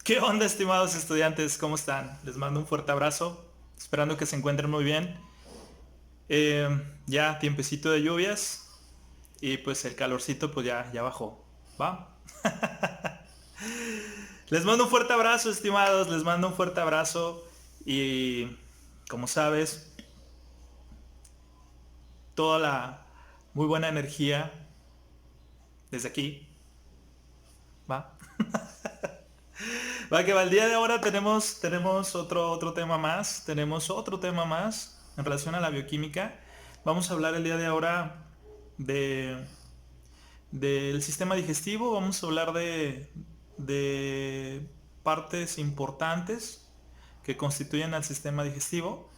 ¿Qué onda, estimados estudiantes? ¿Cómo están? Les mando un fuerte abrazo, esperando que se encuentren muy bien. Eh, ya tiempecito de lluvias y pues el calorcito pues ya bajó, ¿va? Les mando un fuerte abrazo, estimados, les mando un fuerte abrazo y como sabes, toda la muy buena energía desde aquí, ¿va? Va que va, el día de ahora tenemos otro tema más, tenemos otro tema más en relación a la bioquímica. Vamos a hablar el día de ahora de, del sistema digestivo, vamos a hablar de partes importantes que constituyen al sistema digestivo.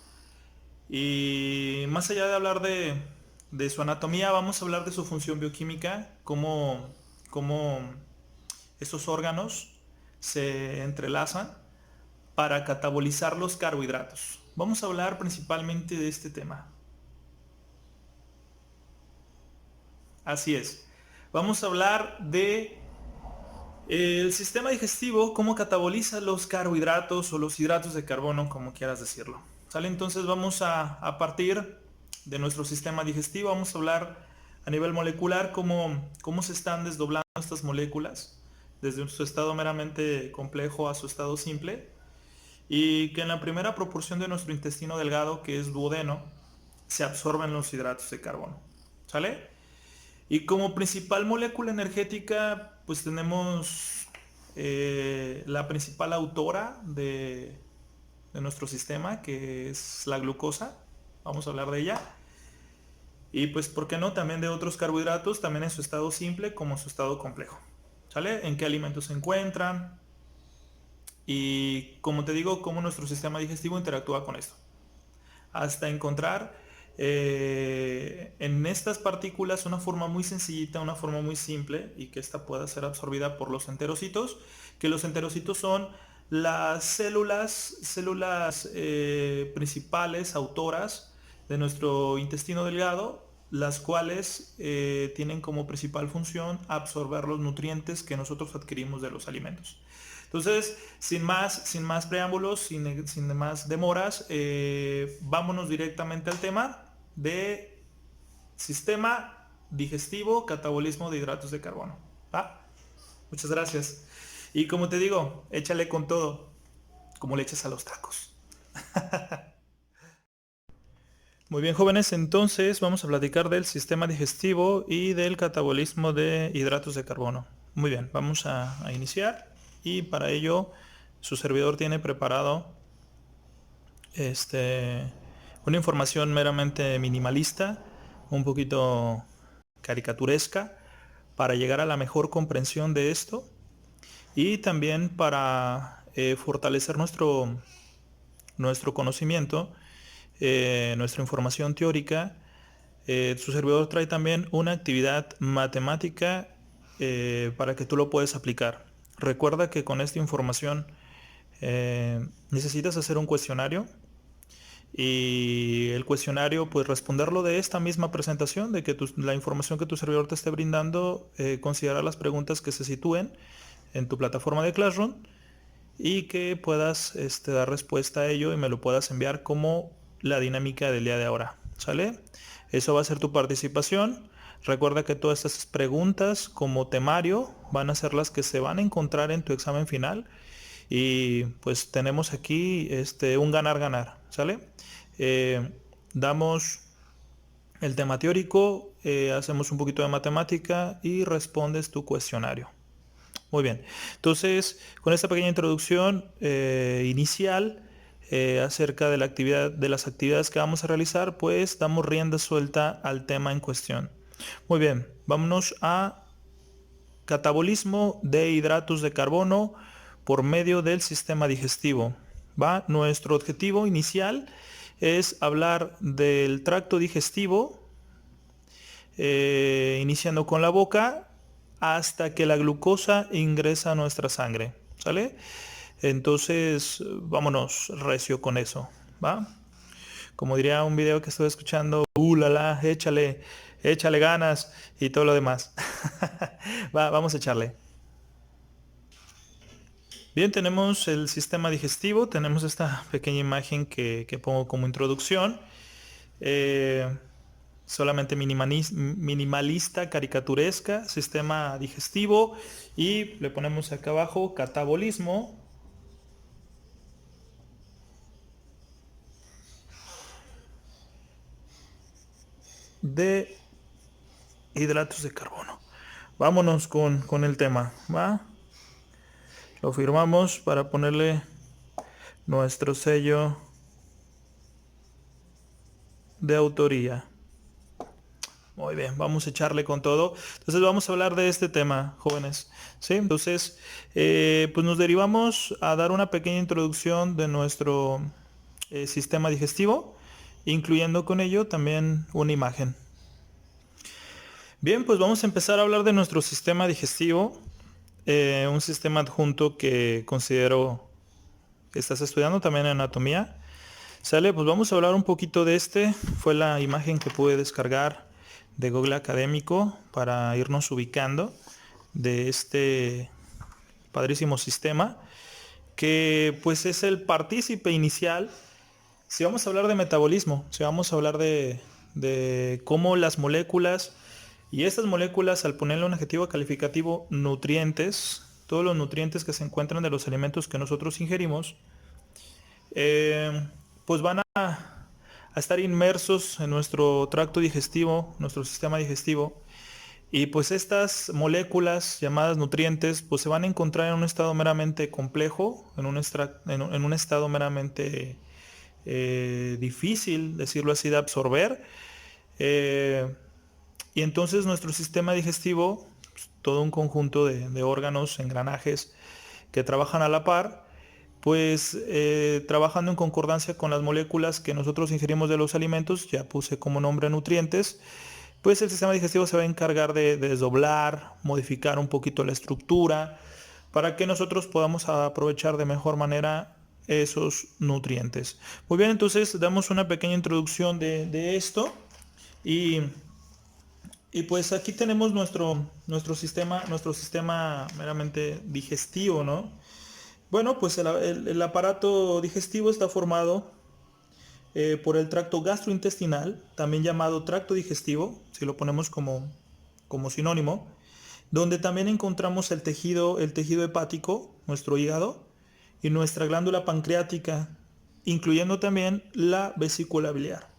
Y más allá de hablar de su anatomía, vamos a hablar de su función bioquímica, cómo estos órganos se entrelazan para catabolizar los carbohidratos. Vamos a hablar principalmente de este tema. Así es. Vamos a hablar de el sistema digestivo, cómo cataboliza los carbohidratos o los hidratos de carbono, como quieras decirlo. ¿Sale? Entonces vamos a partir de nuestro sistema digestivo, vamos a hablar a nivel molecular cómo se están desdoblando estas moléculas desde su estado meramente complejo a su estado simple. Y que en la primera proporción de nuestro intestino delgado, que es duodeno, se absorben los hidratos de carbono. ¿Sale? Y como principal molécula energética, pues tenemos la principal autora de nuestro sistema, que es la glucosa. Vamos a hablar de ella. Y pues, ¿por qué no? También de otros carbohidratos, también en su estado simple como en su estado complejo. ¿Sale? En qué alimentos se encuentran, y como te digo, cómo nuestro sistema digestivo interactúa con esto. Hasta encontrar en estas partículas una forma muy sencillita, una forma muy simple y que esta pueda ser absorbida por los enterocitos, que los enterocitos son las células principales, autoras de nuestro intestino delgado, las cuales tienen como principal función absorber los nutrientes que nosotros adquirimos de los alimentos. Entonces, sin más preámbulos, sin más demoras, vámonos directamente al tema de sistema digestivo, catabolismo de hidratos de carbono. ¿Va? Muchas gracias. Y como te digo, échale con todo, como le echas a los tacos. Muy bien, jóvenes, entonces vamos a platicar del sistema digestivo y del catabolismo de hidratos de carbono. Muy bien, vamos a iniciar y para ello su servidor tiene preparado este, una información meramente minimalista, un poquito caricaturesca, para llegar a la mejor comprensión de esto y también para fortalecer nuestro conocimiento, nuestra información teórica. Su servidor trae también una actividad matemática para que tú lo puedas aplicar. Recuerda que con esta información necesitas hacer un cuestionario y el cuestionario, pues responderlo de esta misma presentación, de que la información que tu servidor te esté brindando, considerar las preguntas que se sitúen en tu plataforma de Classroom y que puedas dar respuesta a ello y me lo puedas enviar como la dinámica del día de ahora. ¿Sale? Eso va a ser tu participación. Recuerda que todas estas preguntas como temario van a ser las que se van a encontrar en tu examen final. Y pues tenemos aquí un ganar-ganar. ¿Sale? Eh, damos el tema teórico, hacemos un poquito de matemática y respondes tu cuestionario. Muy bien, entonces con esta pequeña introducción inicial acerca de la actividad, de las actividades que vamos a realizar, pues damos rienda suelta al tema en cuestión. Muy bien, vámonos a catabolismo de hidratos de carbono por medio del sistema digestivo. ¿Va? Nuestro objetivo inicial es hablar del tracto digestivo, iniciando con la boca hasta que la glucosa ingresa a nuestra sangre. ¿Sale? Entonces, vámonos recio con eso. ¿Va? Como diría un video que estoy escuchando, la la, échale ganas y todo lo demás. Vamos a echarle. Bien, tenemos el sistema digestivo, tenemos esta pequeña imagen que pongo como introducción. Eh, Solamente minimalista, caricaturesca, sistema digestivo, y le ponemos acá abajo catabolismo de hidratos de carbono. Vámonos con el tema, ¿va? Lo firmamos para ponerle nuestro sello de autoría. Muy bien, vamos a echarle con todo. Entonces vamos a hablar de este tema, jóvenes. ¿Sí? Entonces, pues nos derivamos a dar una pequeña introducción de nuestro sistema digestivo, incluyendo con ello también una imagen. Bien, pues vamos a empezar a hablar de nuestro sistema digestivo, un sistema adjunto que considero que estás estudiando también en anatomía. Sale, pues vamos a hablar un poquito de este. Fue la imagen que pude descargar de Google Académico para irnos ubicando de este padrísimo sistema, que pues es el partícipe inicial. Si vamos a hablar de metabolismo, si vamos a hablar de cómo las moléculas, y estas moléculas, al ponerle un adjetivo calificativo, nutrientes, todos los nutrientes que se encuentran de los alimentos que nosotros ingerimos, pues van a estar inmersos en nuestro tracto digestivo, nuestro sistema digestivo, y pues estas moléculas llamadas nutrientes pues se van a encontrar en un estado meramente complejo, en un estado meramente difícil, decirlo así, de absorber. Y entonces nuestro sistema digestivo, pues, todo un conjunto de órganos, engranajes que trabajan a la par, pues trabajando en concordancia con las moléculas que nosotros ingerimos de los alimentos, ya puse como nombre nutrientes, pues el sistema digestivo se va a encargar de desdoblar, modificar un poquito la estructura, para que nosotros podamos aprovechar de mejor manera esos nutrientes. Muy bien, entonces damos una pequeña introducción de esto, y, y pues aquí tenemos nuestro sistema meramente digestivo, ¿no? Bueno, pues el aparato digestivo está formado por el tracto gastrointestinal, también llamado tracto digestivo, si lo ponemos como sinónimo, donde también encontramos el tejido hepático, nuestro hígado, y nuestra glándula pancreática, incluyendo también la vesícula biliar.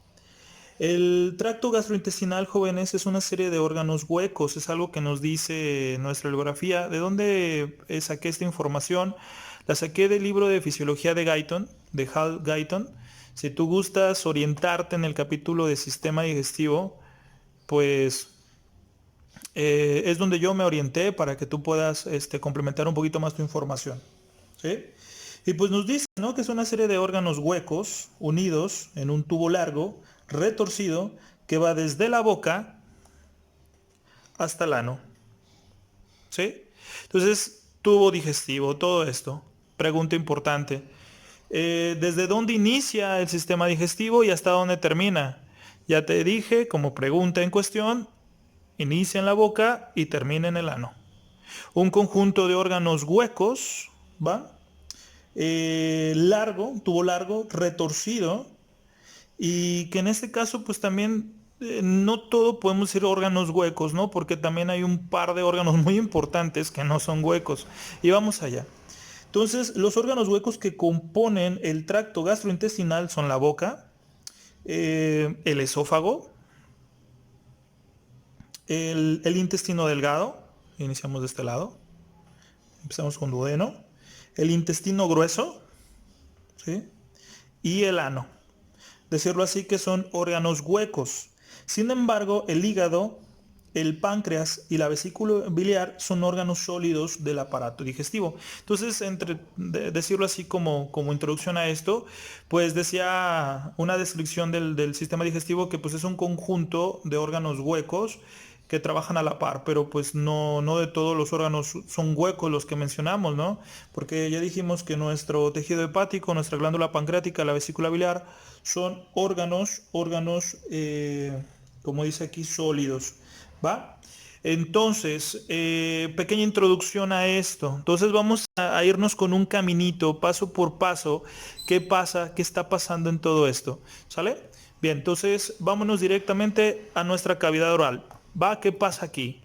El tracto gastrointestinal, jóvenes, es una serie de órganos huecos, es algo que nos dice nuestra bibliografía. ¿De dónde saqué esta información? La saqué del libro de Fisiología de Guyton, de Hal Guyton. Si tú gustas orientarte en el capítulo de sistema digestivo, pues es donde yo me orienté para que tú puedas complementar un poquito más tu información. ¿Sí? Y pues nos dice, ¿no?, que es una serie de órganos huecos unidos en un tubo largo, retorcido, que va desde la boca hasta el ano. ¿Sí? Entonces, tubo digestivo, todo esto. Pregunta importante. ¿Desde dónde inicia el sistema digestivo y hasta dónde termina? Ya te dije, como pregunta en cuestión, inicia en la boca y termina en el ano. Un conjunto de órganos huecos, ¿va? Largo, tubo largo, retorcido, y que en este caso pues también no todo podemos decir órganos huecos, ¿no? Porque también hay un par de órganos muy importantes que no son huecos. Y vamos allá. Entonces, los órganos huecos que componen el tracto gastrointestinal son la boca, el esófago, el intestino delgado, iniciamos de este lado, empezamos con duodeno, el intestino grueso, ¿sí?, y el ano. Decirlo así, que son órganos huecos. Sin embargo, el hígado, el páncreas y la vesícula biliar son órganos sólidos del aparato digestivo. Entonces, decirlo así como introducción a esto, pues decía una descripción del sistema digestivo que pues es un conjunto de órganos huecos que trabajan a la par, pero pues no de todos los órganos son huecos los que mencionamos, ¿no? Porque ya dijimos que nuestro tejido hepático, nuestra glándula pancreática, la vesícula biliar, son órganos, como dice aquí, sólidos, ¿va? Entonces, pequeña introducción a esto. Entonces vamos a irnos con un caminito, paso por paso. ¿Qué pasa? ¿Qué está pasando en todo esto? ¿Sale? Bien, entonces vámonos directamente a nuestra cavidad oral. ¿Va? ¿Qué pasa aquí?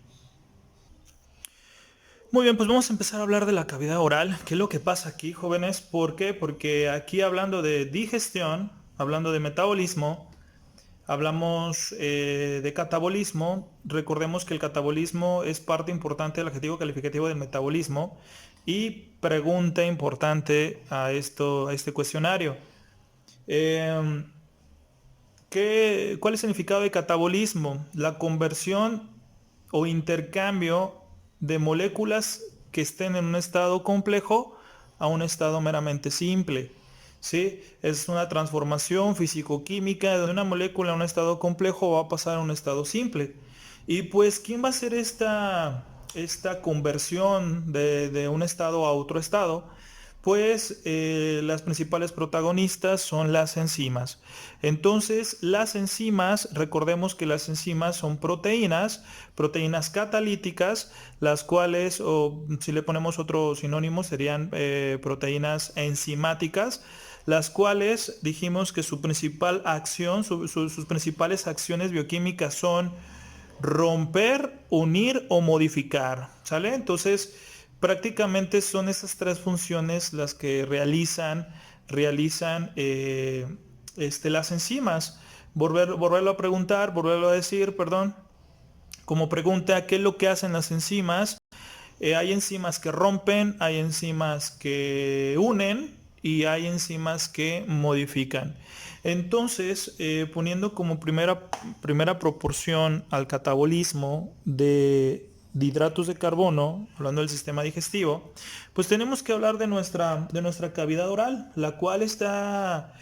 Muy bien, pues vamos a empezar a hablar de la cavidad oral. ¿Qué es lo que pasa aquí, jóvenes? ¿Por qué? Porque aquí hablando de digestión, hablando de metabolismo, hablamos de catabolismo. Recordemos que el catabolismo es parte importante del adjetivo calificativo del metabolismo. Y pregunta importante a este cuestionario. Eh, ¿Cuál es el significado de catabolismo? La conversión o intercambio de moléculas que estén en un estado complejo a un estado meramente simple. ¿Sí? Es una transformación físico-química de una molécula a un estado complejo va a pasar a un estado simple. Y pues, ¿quién va a hacer esta conversión de un estado a otro estado? Pues las principales protagonistas son las enzimas. Entonces, las enzimas, recordemos que las enzimas son proteínas, proteínas catalíticas, las cuales, o si le ponemos otro sinónimo, serían proteínas enzimáticas, las cuales dijimos que su principal acción, sus principales acciones bioquímicas son romper, unir o modificar, ¿sale? Entonces, prácticamente son esas tres funciones las que realizan las enzimas. Volverlo a preguntar, volverlo a decir, perdón, como pregunta, ¿qué es lo que hacen las enzimas? Hay enzimas que rompen, hay enzimas que unen y hay enzimas que modifican. Entonces, poniendo como primera proporción al catabolismo de hidratos de carbono, hablando del sistema digestivo, pues tenemos que hablar de nuestra cavidad oral, la cual está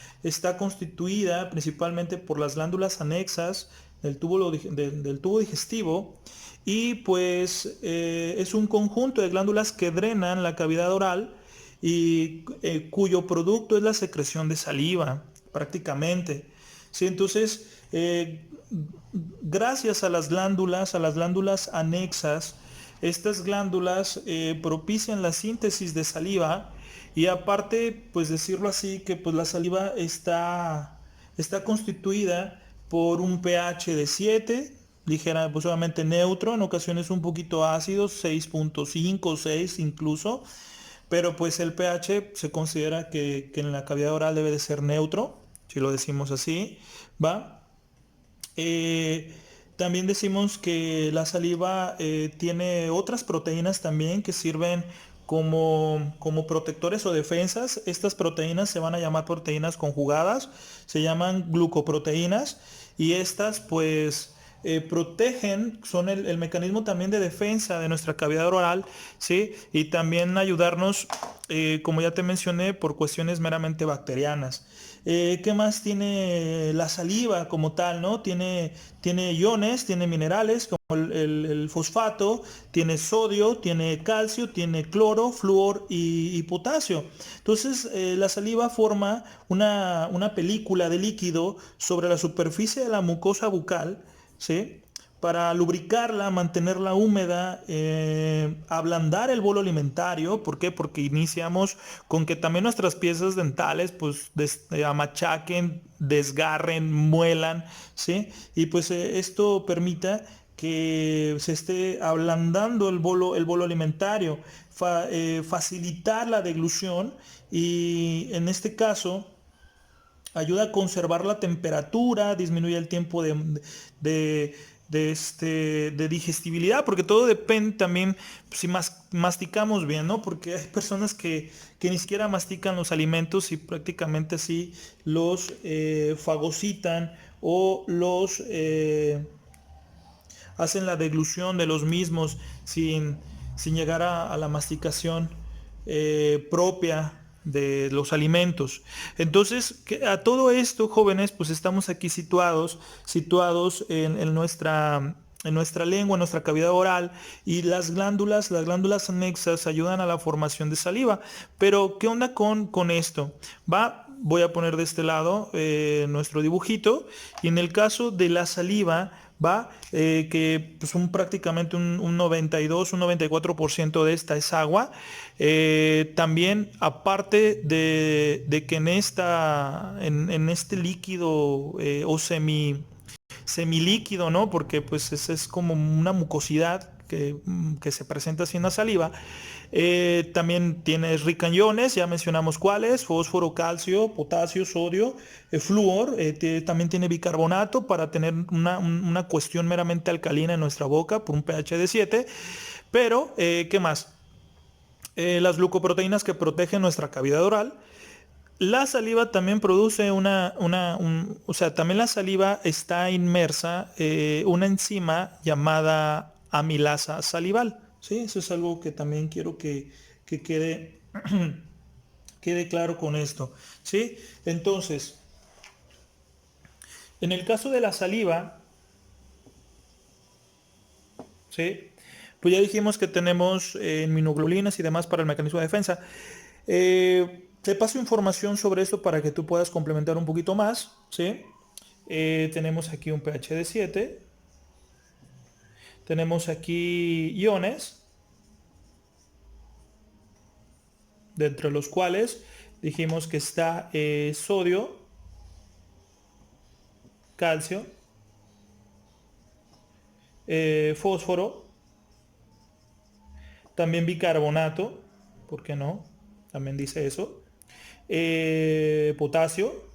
constituida principalmente por las glándulas anexas del tubo digestivo y pues es un conjunto de glándulas que drenan la cavidad oral y cuyo producto es la secreción de saliva, prácticamente. ¿Sí? Entonces, gracias a las glándulas anexas, estas glándulas propician la síntesis de saliva y aparte, pues decirlo así, que pues la saliva está constituida por un pH de 7, ligera, pues solamente neutro, en ocasiones un poquito ácido, 6.5, 6 incluso, pero pues el pH se considera que en la cavidad oral debe de ser neutro, si lo decimos así, ¿va? Eh, También decimos que la saliva tiene otras proteínas también que sirven como protectores o defensas. Estas proteínas se van a llamar proteínas conjugadas, se llaman glucoproteínas y estas pues protegen, son el mecanismo también de defensa de nuestra cavidad oral, ¿sí? Y también ayudarnos, como ya te mencioné, por cuestiones meramente bacterianas. ¿Qué más tiene la saliva como tal, ¿no? Tiene iones, tiene minerales como el fosfato, tiene sodio, tiene calcio, tiene cloro, flúor y potasio. Entonces, la saliva forma una película de líquido sobre la superficie de la mucosa bucal, ¿sí? Para lubricarla, mantenerla húmeda, ablandar el bolo alimentario. ¿Por qué? Porque iniciamos con que también nuestras piezas dentales pues amachaquen, desgarren, muelan, ¿sí? Y pues esto permita que se esté ablandando el bolo alimentario, facilitar la deglución y en este caso ayuda a conservar la temperatura, disminuye el tiempo de, de digestibilidad, porque todo depende también si masticamos bien, ¿no? Porque hay personas que ni siquiera mastican los alimentos y prácticamente así los fagocitan o los hacen la deglución de los mismos sin llegar a la masticación propia de los alimentos. Entonces, a todo esto, jóvenes, pues estamos aquí situados en nuestra lengua, en nuestra cavidad oral y las glándulas anexas ayudan a la formación de saliva. Pero, ¿qué onda con esto? Voy a poner de este lado nuestro dibujito y en el caso de la saliva ¿va? Que pues, prácticamente un 92, un 94% de esta es agua. También, aparte de que en este líquido o semilíquido, ¿no? Porque pues es como una mucosidad que se presenta así en la saliva. También tiene rica en iones, ya mencionamos cuáles: fósforo, calcio, potasio, sodio, flúor. También tiene bicarbonato para tener una cuestión meramente alcalina en nuestra boca por un pH de 7. Pero, ¿qué más? Las glucoproteínas que protegen nuestra cavidad oral. La saliva también produce o sea, también la saliva está inmersa una enzima llamada amilasa salival. ¿Sí? Eso es algo que también quiero que quede claro con esto. ¿Sí? Entonces, en el caso de la saliva, ¿sí? Pues ya dijimos que tenemos inmunoglobulinas y demás para el mecanismo de defensa. Te paso información sobre esto para que tú puedas complementar un poquito más, ¿sí? Tenemos aquí un pH de 7. Tenemos aquí iones, de entre los cuales dijimos que está sodio, calcio, fósforo, también bicarbonato, ¿por qué no? También dice eso. Potasio.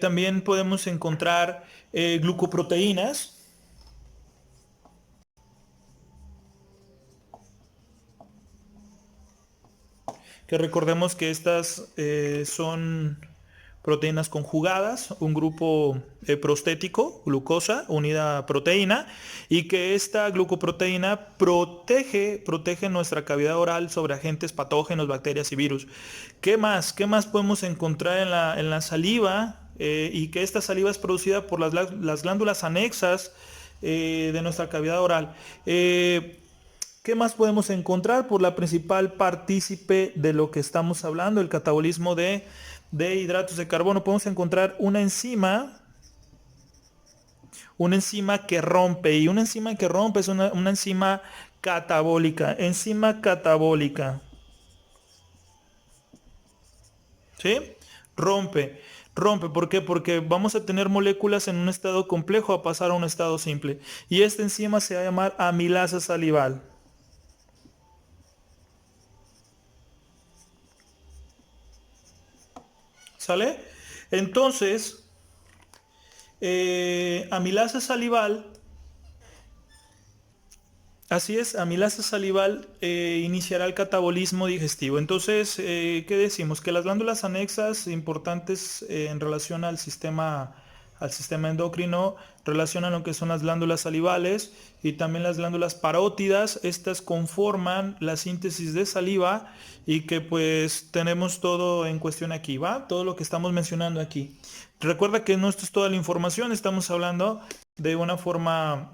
También podemos encontrar glucoproteínas, que recordemos que estas son proteínas conjugadas, un grupo prostético, glucosa, unida a proteína, y que esta glucoproteína protege nuestra cavidad oral sobre agentes patógenos, bacterias y virus. ¿Qué más? ¿Qué más podemos encontrar en la saliva? Y que esta saliva es producida por las glándulas anexas de nuestra cavidad oral. ¿Qué más podemos encontrar? Por la principal partícipe de lo que estamos hablando, el catabolismo de hidratos de carbono. Podemos encontrar una enzima que rompe, y una enzima que rompe es una enzima catabólica, enzima catabólica, ¿sí? Rompe, rompe, ¿por qué? Porque vamos a tener moléculas en un estado complejo a pasar a un estado simple, y esta enzima se va a llamar amilasa salival. ¿Sale? Entonces, amilasa salival, así es, amilasa salival iniciará el catabolismo digestivo. Entonces, ¿qué decimos? Que las glándulas anexas importantes en relación al sistema endocrino relacionan lo que son las glándulas salivales y también las glándulas parótidas. Estas conforman la síntesis de saliva, y que pues tenemos todo en cuestión aquí, ¿va? Todo lo que estamos mencionando aquí. Recuerda que no esto es toda la información, estamos hablando de una forma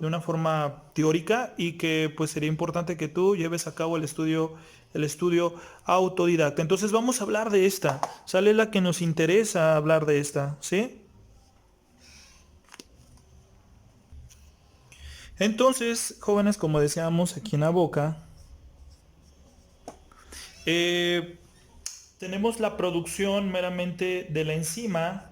teórica, y que pues sería importante que tú lleves a cabo el estudio autodidacta. Entonces vamos a hablar de esta, sale la que nos interesa hablar de esta, ¿sí? Entonces, jóvenes, como decíamos aquí en la boca, eh, tenemos la producción meramente de la enzima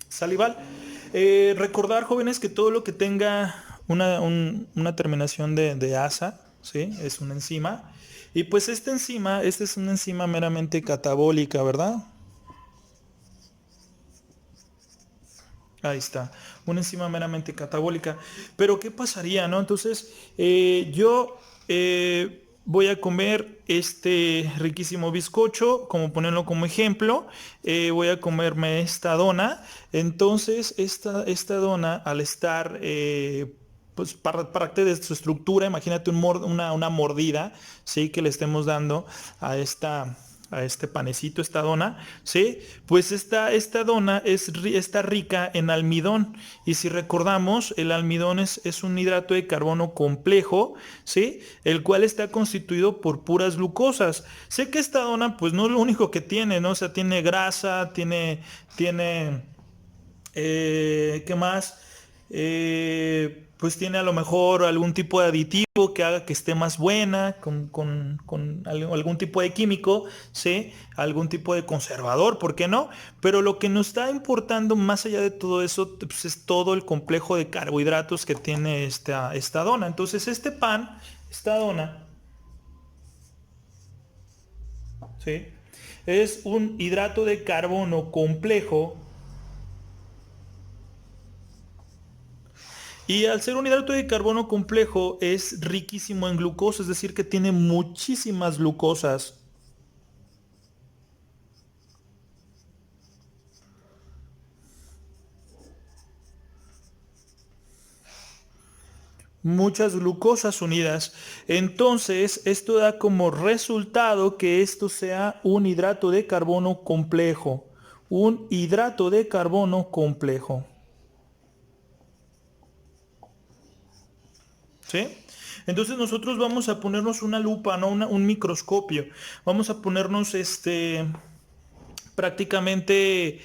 salival. Recordar, jóvenes, que todo lo que tenga una terminación de asa, ¿sí? Es una enzima. Y pues esta es una enzima meramente catabólica, ¿verdad? Ahí está, una enzima meramente catabólica. Pero ¿qué pasaría, no? Entonces, yo voy a comer este riquísimo bizcocho, como ponerlo como ejemplo. Voy a comerme esta dona. Entonces, esta dona, al estar pues parte de su estructura, imagínate una mordida, ¿sí? Que le estemos dando a a este panecito, esta dona, ¿sí? Pues esta dona está rica en almidón. Y si recordamos, el almidón es un hidrato de carbono complejo, ¿sí? El cual está constituido por puras glucosas. Sé que esta dona, pues no es lo único que tiene, ¿no? O sea, tiene grasa, tiene ¿qué más? Pues tiene a lo mejor algún tipo de aditivo que haga que esté más buena, con algún tipo de químico, ¿sí? Algún tipo de conservador, ¿por qué no? Pero lo que nos está importando más allá de todo eso, pues, es todo el complejo de carbohidratos que tiene esta dona. Entonces este pan, esta dona, ¿sí? Es un hidrato de carbono complejo. Y al ser un hidrato de carbono complejo es riquísimo en glucosa, es decir, que tiene muchísimas glucosas. Muchas glucosas unidas. Entonces, esto da como resultado que esto sea un hidrato de carbono complejo. Un hidrato de carbono complejo. ¿Sí? Entonces nosotros vamos a ponernos una lupa, no un microscopio. Vamos a ponernos prácticamente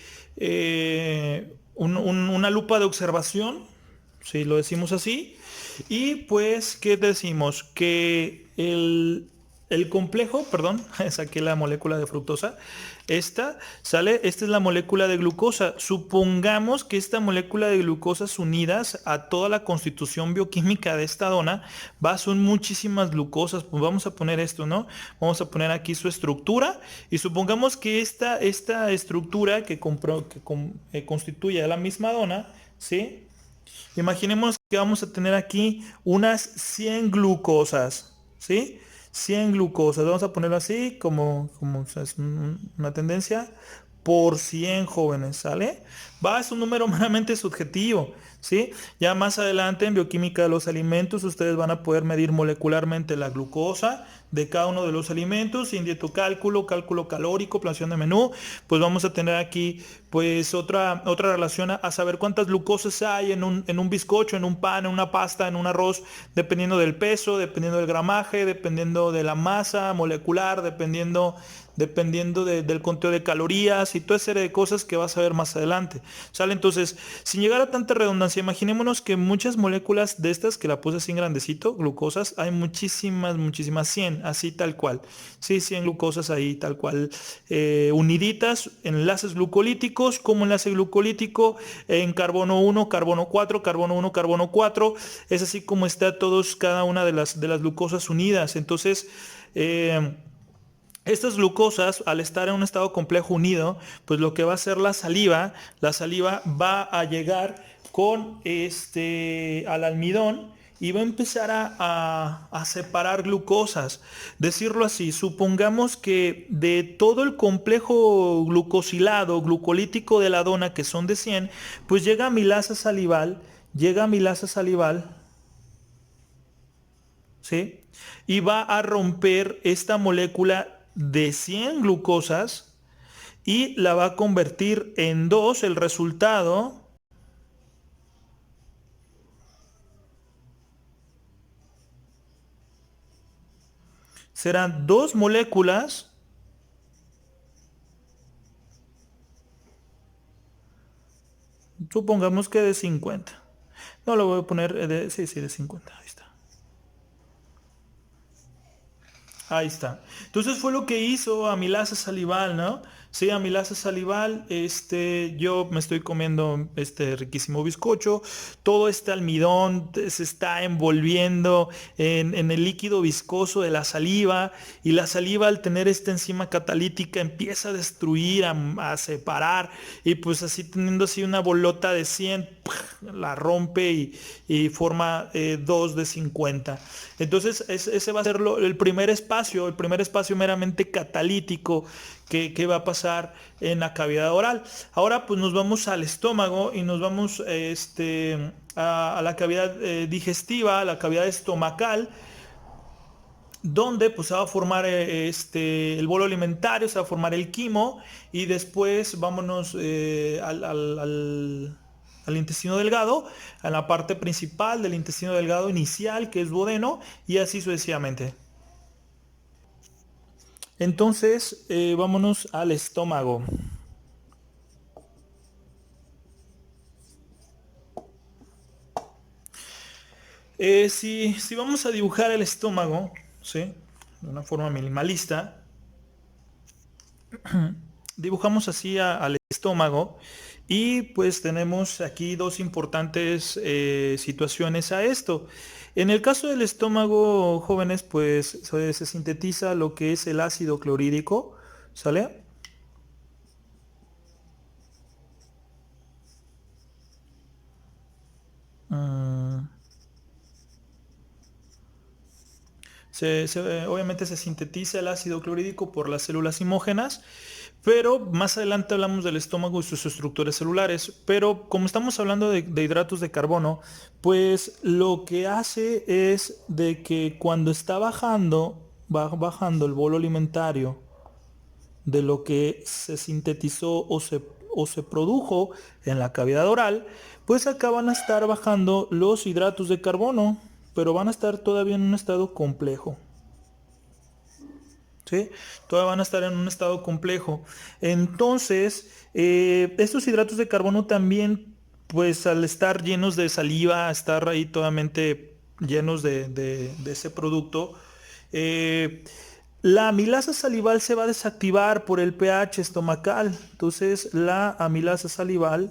una lupa de observación, si lo decimos así. Y pues, ¿qué decimos? Que el complejo, perdón, saqué la molécula de fructosa. Esta es la molécula de glucosa. Supongamos que esta molécula de glucosas unidas a toda la constitución bioquímica de esta dona, son muchísimas glucosas. Pues vamos a poner esto, ¿no? Vamos a poner aquí su estructura y supongamos que esta estructura que constituye a la misma dona, ¿sí? Imaginemos que vamos a tener aquí unas 100 glucosas, ¿sí? 100 glucosas. Vamos a ponerlo así como o sea, es una tendencia por 100 jóvenes, ¿sale? Es un número meramente subjetivo, ¿sí? Ya más adelante en bioquímica de los alimentos ustedes van a poder medir molecularmente la glucosa de cada uno de los alimentos, cálculo calórico, planeación de menú. Pues vamos a tener aquí pues otra relación a saber cuántas glucosas hay en un bizcocho, en un pan, en una pasta, en un arroz, dependiendo del peso, dependiendo del gramaje, dependiendo de la masa molecular, dependiendo del conteo de calorías y toda serie de cosas que vas a ver más adelante. ¿Sale? Entonces, sin llegar a tanta redundancia, imaginémonos que muchas moléculas de estas, que la puse así en grandecito, glucosas, hay muchísimas, 100, así tal cual. Sí, 100 glucosas ahí tal cual, uniditas, enlaces glucolíticos, como enlace glucolítico en carbono 1, carbono 4, carbono 1, carbono 4, es así como está cada una de las glucosas unidas. Entonces, estas glucosas, al estar en un estado complejo unido, pues lo que va a hacer la saliva va a llegar al almidón y va a empezar a separar glucosas. Decirlo así, supongamos que de todo el complejo glucosilado, glucolítico de la dona, que son de 100, pues llega amilasa salival, ¿sí? Y va a romper esta molécula de 100 glucosas y la va a convertir en dos. El resultado serán dos moléculas supongamos que de 50. No lo voy a poner sí, de 50. Ahí está. Ahí está. Entonces fue lo que hizo amilasa salival, ¿no? Sí, amilasa salival, yo me estoy comiendo este riquísimo bizcocho, todo este almidón se está envolviendo en el líquido viscoso de la saliva y la saliva al tener esta enzima catalítica empieza a destruir, a separar y pues así teniendo así una bolota de 100, la rompe y forma dos de 50. Entonces ese va a ser el primer espacio meramente catalítico que va a pasar en la cavidad oral. Ahora pues nos vamos al estómago y nos vamos a la cavidad digestiva, a la cavidad estomacal. donde pues se va a formar el bolo alimentario, se va a formar el quimo y después vámonos al intestino delgado, a la parte principal del intestino delgado inicial, que es duodeno, y así sucesivamente. Entonces, vámonos al estómago. Si vamos a dibujar el estómago, ¿sí? De una forma minimalista, dibujamos así al estómago y pues tenemos aquí dos importantes situaciones a esto. En el caso del estómago, jóvenes, pues se sintetiza lo que es el ácido clorhídrico, ¿sale? Mm, obviamente se sintetiza el ácido clorhídrico por las células imógenas, pero más adelante hablamos del estómago y sus estructuras celulares. Pero como estamos hablando de hidratos de carbono, pues lo que hace es de que cuando está bajando, va bajando el bolo alimentario de lo que se sintetizó o se produjo en la cavidad oral, pues acá van a estar bajando los hidratos de carbono, pero van a estar todavía en un estado complejo. ¿Sí? Todavía van a estar en un estado complejo. Entonces, estos hidratos de carbono también, pues al estar llenos de saliva, estar ahí totalmente llenos de ese producto, eh, la amilasa salival se va a desactivar por el pH estomacal. Entonces, la amilasa salival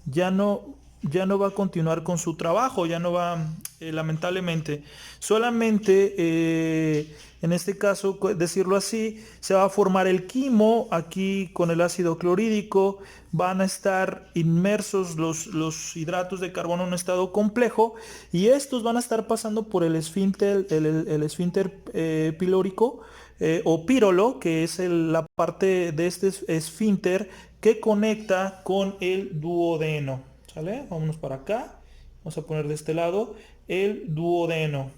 ya no, ya no va a continuar con su trabajo, ya no va, lamentablemente. Solamente, en este caso, decirlo así, se va a formar el quimo aquí con el ácido clorhídrico, van a estar inmersos los hidratos de carbono en un estado complejo y estos van a estar pasando por el esfínter, el esfínter pilórico o pírolo, que es la parte de este esfínter que conecta con el duodeno. ¿Sale? Vámonos para acá. Vamos a poner de este lado el duodeno.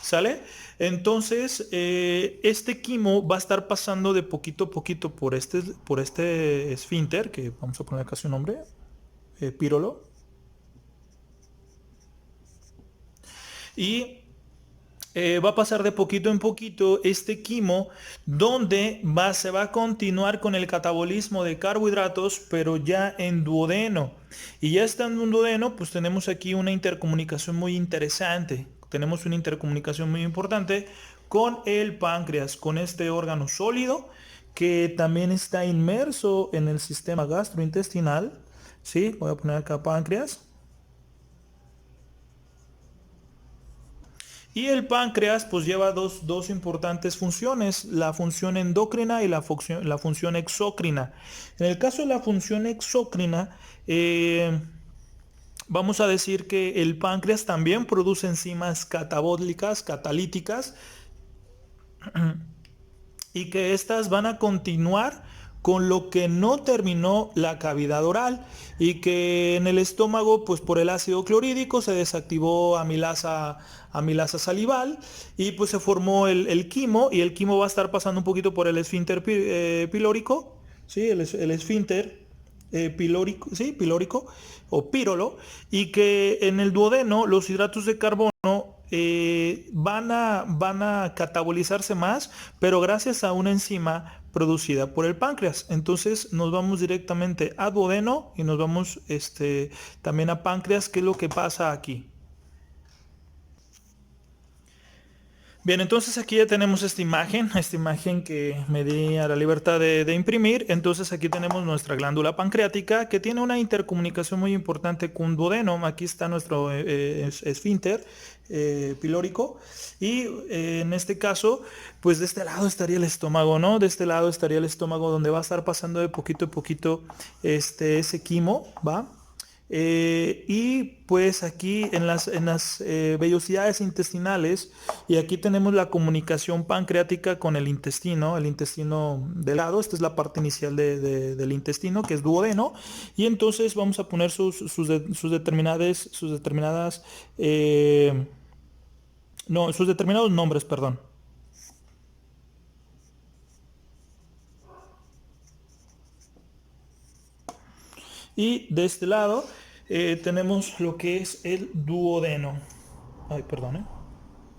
¿Sale? Entonces, este quimo va a estar pasando de poquito a poquito por este esfínter, que vamos a poner acá su nombre, pírolo. Y va a pasar de poquito en poquito este quimo donde se va a continuar con el catabolismo de carbohidratos pero ya en duodeno y ya estando en duodeno pues tenemos aquí una intercomunicación muy interesante, tenemos una intercomunicación muy importante con el páncreas, con este órgano sólido que también está inmerso en el sistema gastrointestinal. ¿Sí? Voy a poner acá páncreas. Y el páncreas pues lleva dos importantes funciones, la función endocrina y la función exócrina. En el caso de la función exócrina, vamos a decir que el páncreas también produce enzimas catabólicas, catalíticas, y que estas van a continuar con lo que no terminó la cavidad oral y que en el estómago pues por el ácido clorhídrico se desactivó amilasa salival y pues se formó el quimo y el quimo va a estar pasando un poquito por el esfínter pilórico, ¿sí? El esfínter pilórico, ¿sí? Pilórico o pírolo y que en el duodeno los hidratos de carbono van a catabolizarse más, pero gracias a una enzima producida por el páncreas. Entonces nos vamos directamente a duodeno y nos vamos también a páncreas, que es lo que pasa aquí. Bien, entonces aquí ya tenemos esta imagen que me di a la libertad de imprimir. Entonces aquí tenemos nuestra glándula pancreática que tiene una intercomunicación muy importante con duodeno. Aquí está nuestro esfínter pilórico y en este caso, pues de este lado estaría el estómago, ¿no? De este lado estaría el estómago donde va a estar pasando de poquito a poquito ese quimo, ¿va? Y pues aquí en las vellosidades intestinales, y aquí tenemos la comunicación pancreática con el intestino delgado. Esta es la parte inicial del intestino, que es duodeno, y entonces vamos a poner sus determinados nombres, perdón. Y de este lado tenemos lo que es el duodeno. Ay, perdón, ¿eh?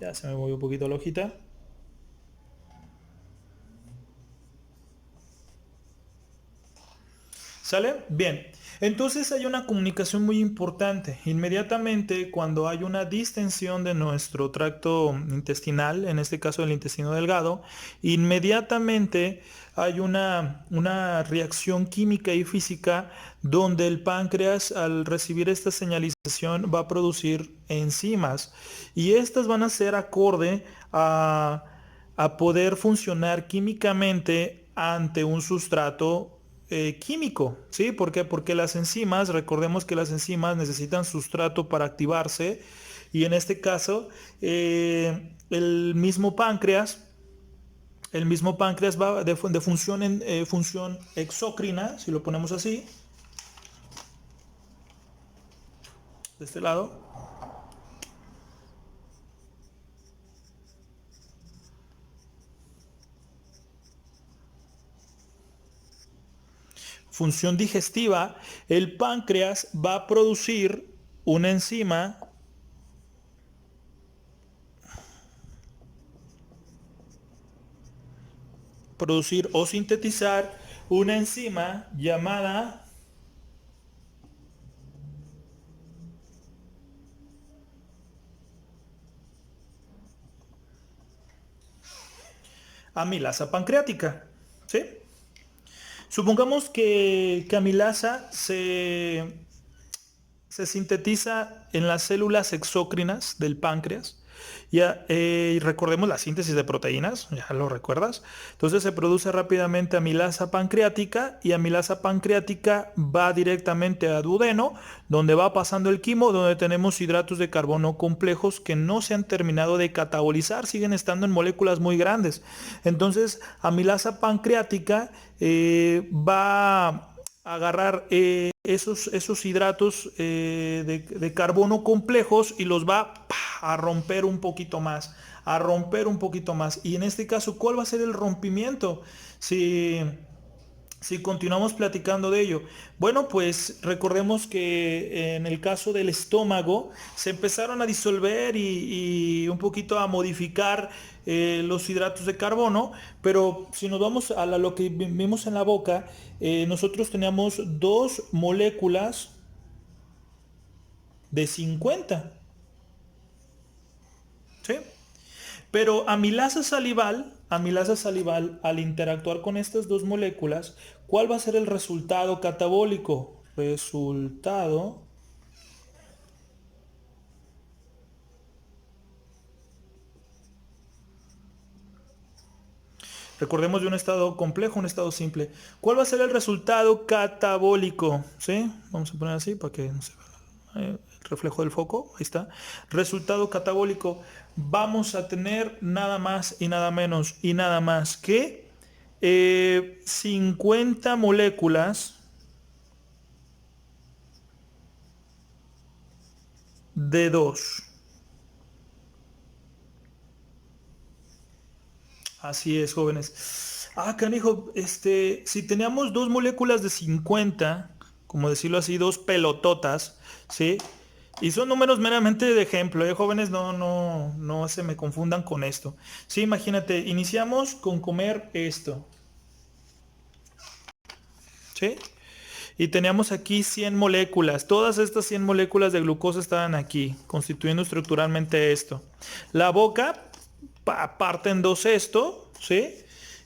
Ya se me movió un poquito la hojita. ¿Sale? Bien. Entonces hay una comunicación muy importante. Inmediatamente cuando hay una distensión de nuestro tracto intestinal, en este caso el intestino delgado, inmediatamente hay una reacción química y física donde el páncreas, al recibir esta señalización, va a producir enzimas, y estas van a ser acorde a poder funcionar químicamente ante un sustrato químico. ¿Sí? ¿Por qué? Porque las enzimas, recordemos que las enzimas necesitan sustrato para activarse, y en este caso el mismo páncreas va de función en función exócrina, si lo ponemos así, de este lado. Función digestiva, el páncreas va a producir una enzima, producir o sintetizar una enzima llamada amilasa pancreática. ¿Sí? Supongamos que amilasa se sintetiza en las células exócrinas del páncreas. Ya, recordemos la síntesis de proteínas, ya lo recuerdas. Entonces se produce rápidamente amilasa pancreática, y amilasa pancreática va directamente a duodeno, donde va pasando el quimo, donde tenemos hidratos de carbono complejos que no se han terminado de catabolizar, siguen estando en moléculas muy grandes. Entonces amilasa pancreática va a agarrar esos hidratos de carbono complejos, y los va a romper un poquito más, a romper un poquito más. Y en este caso, ¿cuál va a ser el rompimiento? Si continuamos platicando de ello. Bueno, pues recordemos que en el caso del estómago se empezaron a disolver y un poquito a modificar los hidratos de carbono, pero si nos vamos a lo que vimos en la boca, nosotros teníamos dos moléculas de 50. ¿Sí? Pero amilasa salival, al interactuar con estas dos moléculas, ¿cuál va a ser el resultado catabólico? Recordemos de un estado complejo, un estado simple. ¿Cuál va a ser el resultado catabólico? ¿Sí? Vamos a poner así para que no se vea el reflejo del foco. Ahí está. Resultado catabólico. Vamos a tener nada más y nada menos y nada más que 50 moléculas de 2. Así es, jóvenes. Ah, canijo, si teníamos dos moléculas de 50, como decirlo así, dos pelototas, ¿sí? Y son números meramente de ejemplo, jóvenes, no, no, no se me confundan con esto. Sí, imagínate, iniciamos con comer esto, ¿sí? Y teníamos aquí 100 moléculas. Todas estas 100 moléculas de glucosa estaban aquí, constituyendo estructuralmente esto. La boca parte en dos esto, ¿sí?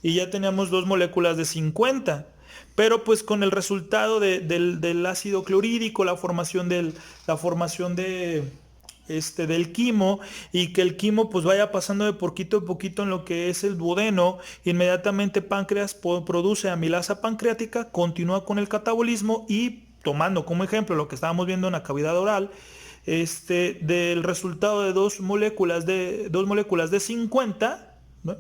Y ya teníamos dos moléculas de 50. Pero pues con el resultado del ácido clorhídrico, la formación del quimo, y que el quimo pues vaya pasando de poquito a poquito en lo que es el duodeno, inmediatamente páncreas produce amilasa pancreática, continúa con el catabolismo y tomando como ejemplo lo que estábamos viendo en la cavidad oral, del resultado de dos moléculas de 50, ¿no?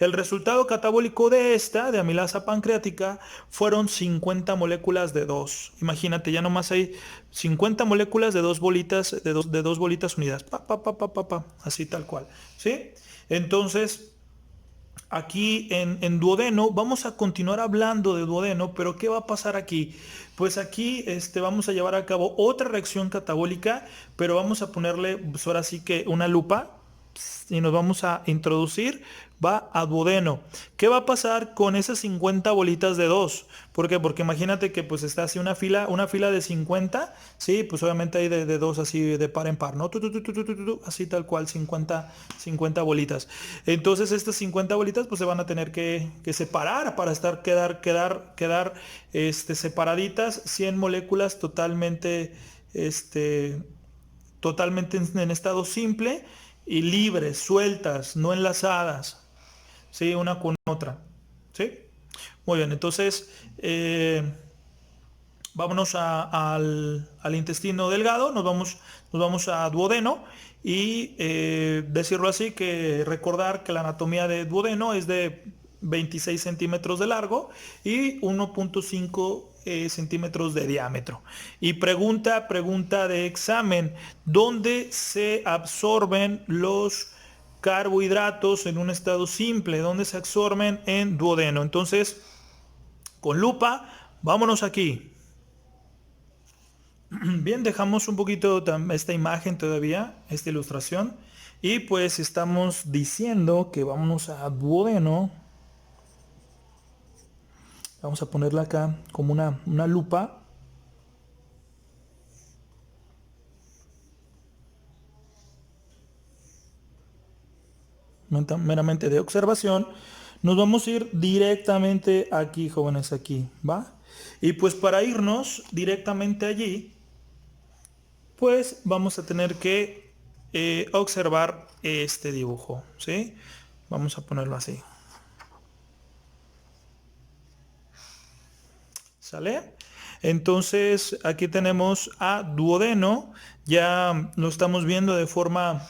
El resultado catabólico de de amilasa pancreática, fueron 50 moléculas de 2. Imagínate, ya nomás hay 50 moléculas de dos bolitas, de dos bolitas unidas. Así tal cual. ¿Sí? Entonces, aquí en duodeno, vamos a continuar hablando de duodeno, pero ¿qué va a pasar aquí? Pues aquí vamos a llevar a cabo otra reacción catabólica, pero vamos a ponerle, pues ahora sí que una lupa, y nos vamos a introducir, va a duodeno. ¿Qué va a pasar con esas 50 bolitas de 2? ¿Por qué? Porque imagínate que pues está así una fila de 50, sí, pues obviamente hay de 2 así de par en par, ¿no? Así tal cual, 50 bolitas. Entonces estas 50 bolitas pues se van a tener que separar para quedar separaditas, 100 moléculas totalmente en estado simple y libres, sueltas, no enlazadas, ¿sí? Una con otra, ¿sí? Muy bien, entonces vámonos al intestino delgado, nos vamos a duodeno y decirlo así, que recordar que la anatomía de duodeno es de 26 centímetros de largo y 1.5 centímetros de diámetro. Y pregunta de examen: ¿dónde se absorben los carbohidratos en un estado simple? ¿Dónde se absorben? En duodeno. Entonces, con lupa, vámonos aquí. Bien, dejamos un poquito esta imagen todavía, esta ilustración. Y pues estamos diciendo que vamos a duodeno. Vamos a ponerla acá como una lupa. Meramente de observación. Nos vamos a ir directamente aquí, jóvenes, aquí, ¿va? Y pues para irnos directamente allí, pues vamos a tener que observar este dibujo, ¿sí? Vamos a ponerlo así. ¿Sale? Entonces aquí tenemos a duodeno. Ya lo estamos viendo de forma,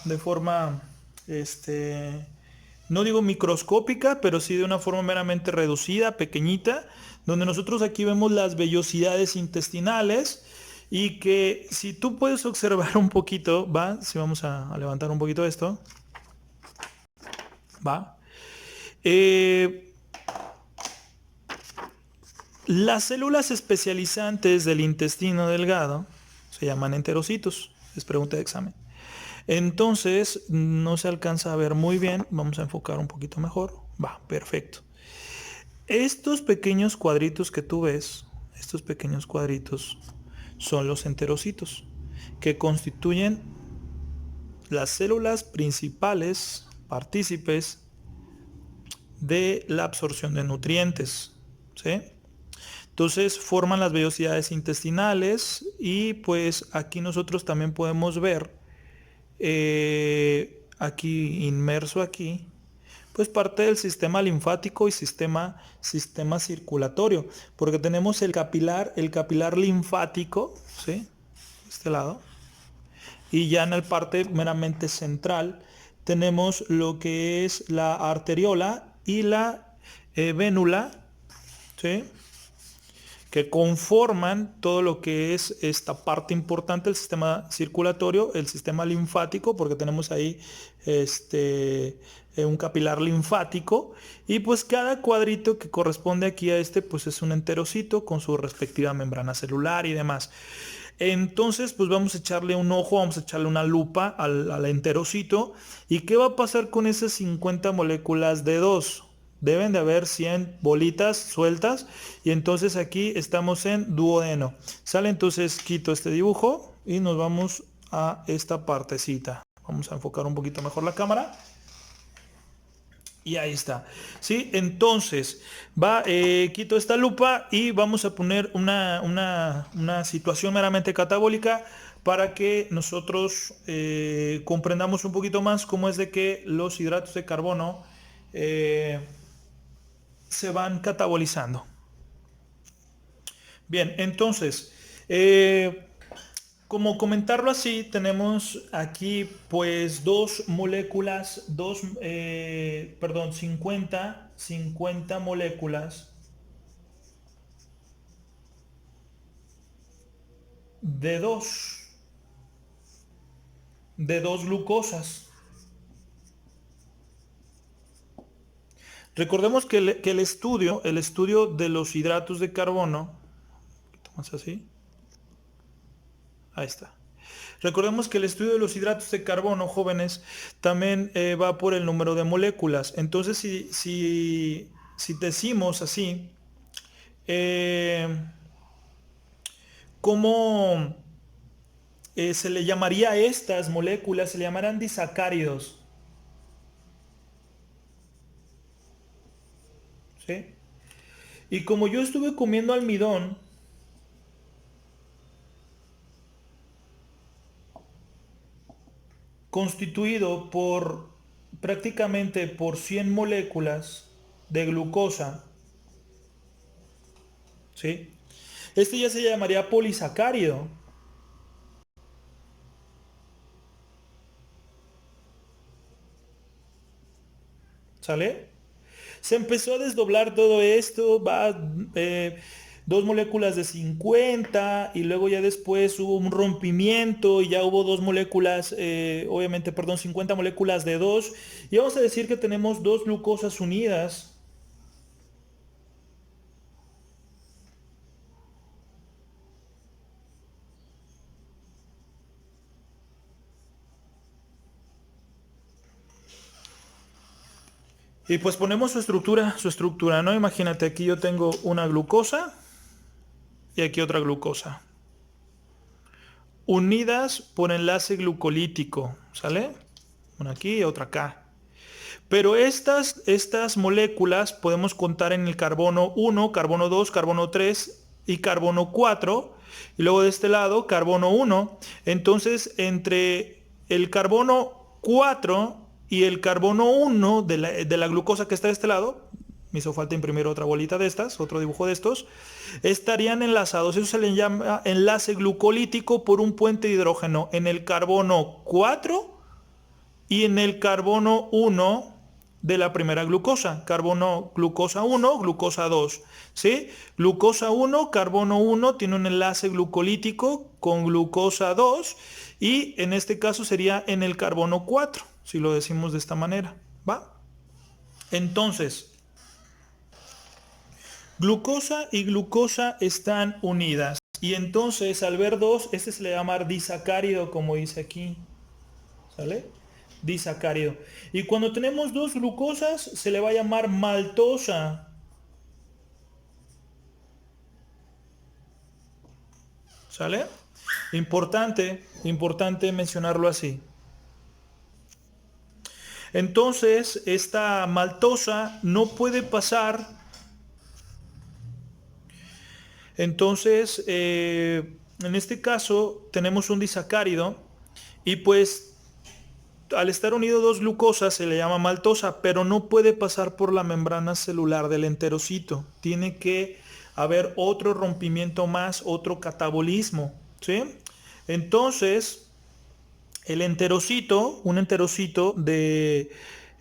no digo microscópica, pero sí de una forma meramente reducida, pequeñita, donde nosotros aquí vemos las vellosidades intestinales. Y que si tú puedes observar un poquito, ¿va? Si vamos a levantar un poquito esto, ¿va? Las células especializantes del intestino delgado se llaman enterocitos. Es pregunta de examen. Entonces, no se alcanza a ver muy bien. Vamos a enfocar un poquito mejor. Va, perfecto. Estos pequeños cuadritos que tú ves, estos pequeños cuadritos, son los enterocitos, que constituyen las células principales, partícipes de la absorción de nutrientes, ¿sí? Entonces forman las vellosidades intestinales y pues aquí nosotros también podemos ver, aquí inmerso aquí, pues parte del sistema linfático y sistema circulatorio, porque tenemos el capilar linfático, ¿sí? Este lado. Y ya en la parte meramente central tenemos lo que es la arteriola y la vénula, ¿sí? Que conforman todo lo que es esta parte importante, el sistema circulatorio, el sistema linfático, porque tenemos ahí un capilar linfático, y pues cada cuadrito que corresponde aquí a pues es un enterocito con su respectiva membrana celular y demás. Entonces, pues vamos a echarle un ojo, vamos a echarle una lupa al enterocito. ¿Y qué va a pasar con esas 50 moléculas de 2? Deben de haber 100 bolitas sueltas. Y entonces aquí estamos en duodeno. Sale, entonces quito este dibujo y nos vamos a esta partecita. Vamos a enfocar un poquito mejor la cámara. Y ahí está. ¿Sí? Entonces, quito esta lupa y vamos a poner una situación meramente catabólica para que nosotros comprendamos un poquito más cómo es de que los hidratos de carbono se van catabolizando. Bien, entonces, como comentarlo así, tenemos aquí pues dos moléculas, perdón, 50 moléculas de dos glucosas. Recordemos que el estudio de los hidratos de carbono, más así, ahí está. Recordemos que el estudio de los hidratos de carbono, jóvenes, también va por el número de moléculas. Entonces, si decimos así, eh, ¿cómo se le llamaría a estas moléculas? Se le llamarán disacáridos, ¿sí? Y como yo estuve comiendo almidón, constituido por prácticamente por 100 moléculas de glucosa, ¿sí? Este ya se llamaría polisacárido, ¿sale? Se empezó a desdoblar todo esto, dos moléculas de 50 y luego ya después hubo un rompimiento y ya hubo dos moléculas, obviamente, perdón, 50 moléculas de dos y vamos a decir que tenemos dos glucosas unidas. Y pues ponemos su estructura, ¿no? Imagínate, aquí yo tengo una glucosa y aquí otra glucosa, unidas por enlace glucolítico, ¿sale? Una aquí y otra acá. Pero estas moléculas podemos contar en el carbono 1, carbono 2, carbono 3 y carbono 4. Y luego de este lado, carbono 1. Entonces, entre el carbono 4 y el carbono 1 de la glucosa que está de este lado, me hizo falta imprimir otra bolita de estas, otro dibujo de estos, estarían enlazados. Eso se le llama enlace glucolítico por un puente de hidrógeno en el carbono 4 y en el carbono 1 de la primera glucosa. Carbono, glucosa 1, glucosa 2. ¿Sí? Glucosa 1, carbono 1 tiene un enlace glucolítico con glucosa 2 y en este caso sería en el carbono 4, si lo decimos de esta manera. ¿Va? Entonces, glucosa y glucosa están unidas. Y entonces al ver dos, este se le llama disacárido, como dice aquí. ¿Sale? Disacárido. Y cuando tenemos dos glucosas, se le va a llamar maltosa. ¿Sale? Importante mencionarlo así. Entonces, esta maltosa no puede pasar. Entonces, en este caso, tenemos un disacárido y pues al estar unido dos glucosas se le llama maltosa, pero no puede pasar por la membrana celular del enterocito. Tiene que haber otro rompimiento más, otro catabolismo, ¿sí? Entonces, el enterocito, un enterocito del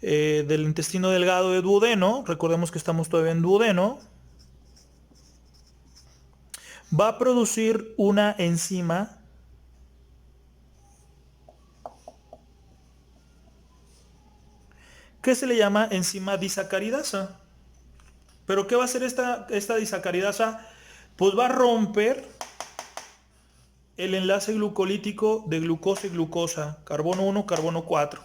intestino delgado de duodeno, recordemos que estamos todavía en duodeno, va a producir una enzima que se le llama enzima disacaridasa. ¿Pero qué va a hacer esta disacaridasa? Pues va a romper el enlace glucolítico de glucosa y glucosa, carbono 1, carbono 4.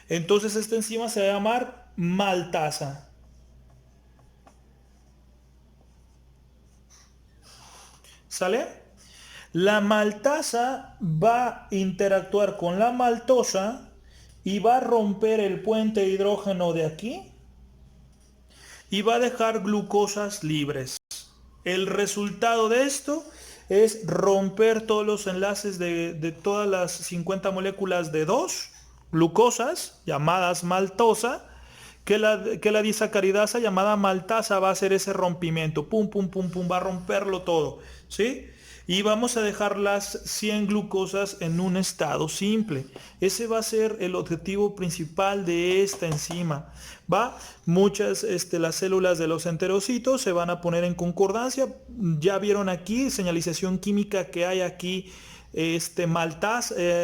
Entonces esta enzima se va a llamar maltasa. ¿Sale? La maltasa va a interactuar con la maltosa y va a romper el puente de hidrógeno de aquí y va a dejar glucosas libres. El resultado de esto es romper todos los enlaces de todas las 50 moléculas de dos glucosas llamadas maltosa que la disacaridasa llamada maltasa va a hacer ese rompimiento. Pum, pum, pum, pum, va a romperlo todo. ¿Sí? Y vamos a dejar las 100 glucosas en un estado simple. Ese va a ser el objetivo principal de esta enzima. ¿Va? Muchas, las células de los enterocitos se van a poner en concordancia. Ya vieron aquí, señalización química que hay aquí,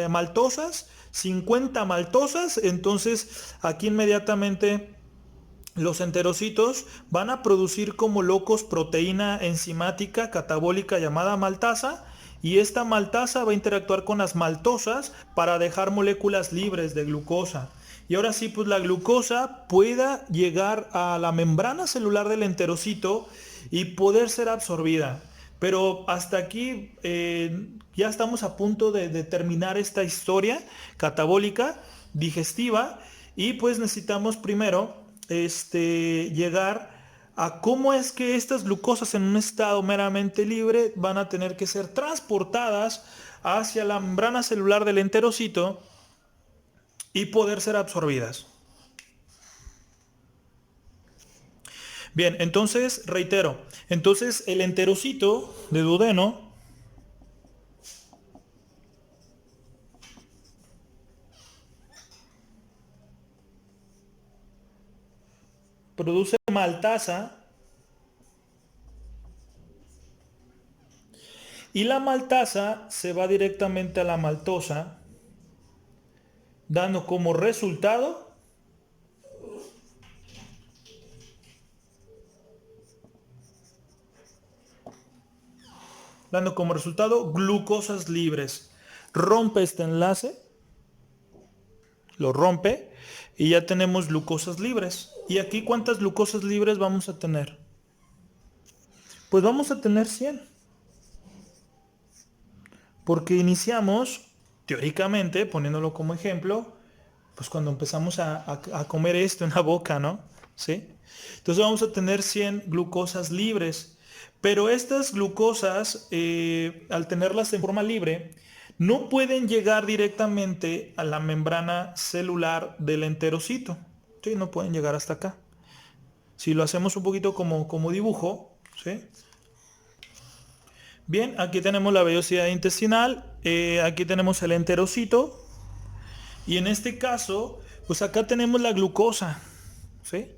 maltosas, 50 maltosas. Entonces, aquí inmediatamente los enterocitos van a producir como locos proteína enzimática catabólica llamada maltasa, y esta maltasa va a interactuar con las maltosas para dejar moléculas libres de glucosa. Y ahora sí, pues la glucosa pueda llegar a la membrana celular del enterocito y poder ser absorbida. Pero hasta aquí ya estamos a punto de terminar esta historia catabólica, digestiva, y pues necesitamos primero llegar a cómo es que estas glucosas en un estado meramente libre van a tener que ser transportadas hacia la membrana celular del enterocito y poder ser absorbidas. Bien, entonces reitero, entonces el enterocito de duodeno produce maltasa, y la maltasa se va directamente a la maltosa, dando como resultado glucosas libres. Rompe este enlace, lo rompe, y ya tenemos glucosas libres. ¿Y aquí cuántas glucosas libres vamos a tener? Pues vamos a tener 100. Porque iniciamos, teóricamente, poniéndolo como ejemplo, pues cuando empezamos a comer esto en la boca, ¿no? ¿Sí? Entonces vamos a tener 100 glucosas libres. Pero estas glucosas, al tenerlas en forma libre, no pueden llegar directamente a la membrana celular del enterocito. ¿Sí? No pueden llegar hasta acá. Si lo hacemos un poquito como dibujo, ¿sí? Bien, aquí tenemos la vellosidad intestinal, aquí tenemos el enterocito, y en este caso, pues acá tenemos la glucosa, ¿sí?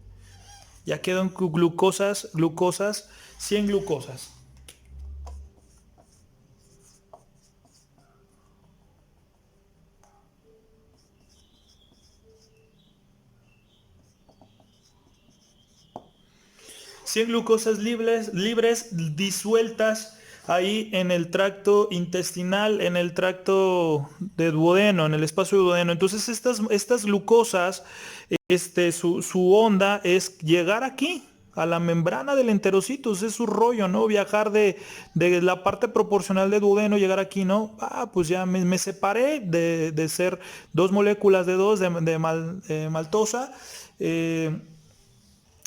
Ya quedan glucosas, 100 glucosas. Cien glucosas libres disueltas ahí en el tracto intestinal, en el tracto de duodeno, en el espacio de duodeno. Entonces estas glucosas, su onda es llegar aquí, a la membrana del enterocito. Es su rollo, ¿no? Viajar de la parte proporcional de duodeno, llegar aquí, ¿no? Pues ya me separé de ser dos moléculas de dos de maltosa.